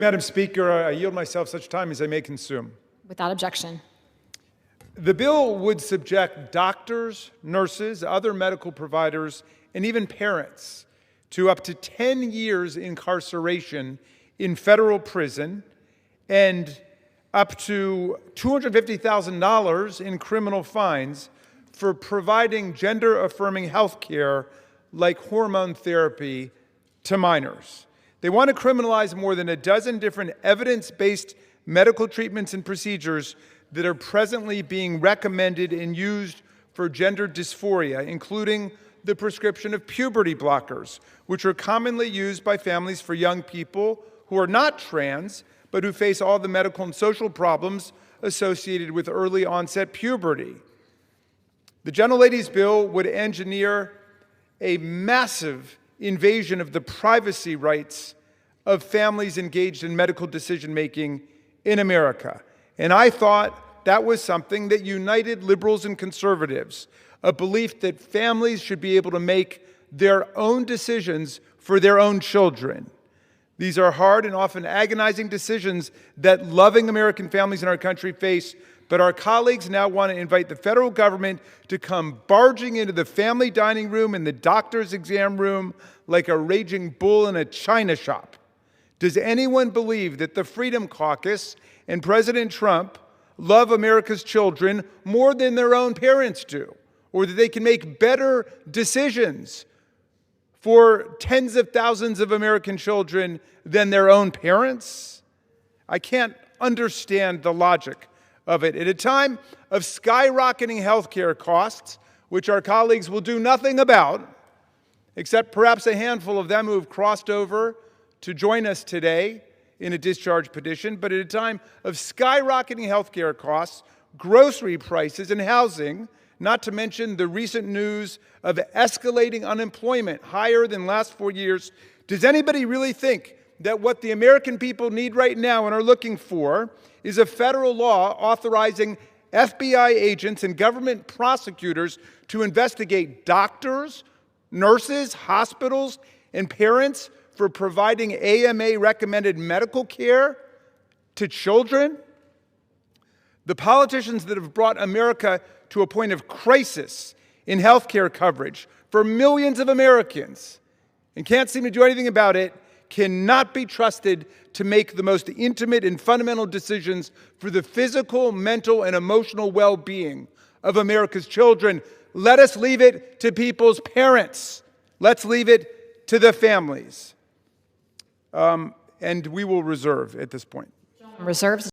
Madam Speaker, I yield myself such time as I may consume. Without objection. The bill would subject doctors, nurses, other medical providers, and even parents to up to 10 years incarceration in federal prison and up to $250,000 in criminal fines for providing gender-affirming health care like hormone therapy to minors. They want to criminalize more than a dozen different evidence-based medical treatments and procedures that are presently being recommended and used for gender dysphoria, including the prescription of puberty blockers, which are commonly used by families for young people who are not trans, but who face all the medical and social problems associated with early onset puberty. The gentlelady's bill would engineer a massive invasion of the privacy rights of families engaged in medical decision-making in America. And I thought that was something that united liberals and conservatives, a belief that families should be able to make their own decisions for their own children. These are hard and often agonizing decisions that loving American families in our country face, but our colleagues now want to invite the federal government to come barging into the family dining room and the doctor's exam room like a raging bull in a china shop. Does anyone believe that the Freedom Caucus and President Trump love America's children more than their own parents do, or that they can make better decisions for tens of thousands of American children than their own parents? I can't understand the logic of it. At a time of skyrocketing healthcare costs, which our colleagues will do nothing about, except perhaps a handful of them who have crossed over to join us today in a discharge petition, but at a time of skyrocketing healthcare costs, grocery prices, and housing, not to mention the recent news of escalating unemployment higher than last 4 years, does anybody really think that what the American people need right now and are looking for is a federal law authorizing FBI agents and government prosecutors to investigate doctors, nurses, hospitals, and parents for providing AMA-recommended medical care to children? The politicians that have brought America to a point of crisis in health care coverage for millions of Americans and can't seem to do anything about it cannot be trusted to make the most intimate and fundamental decisions for the physical, mental, and emotional well-being of America's children. Let us leave it to people's parents. Let's leave it to the families. And we will reserve at this point. Reserves.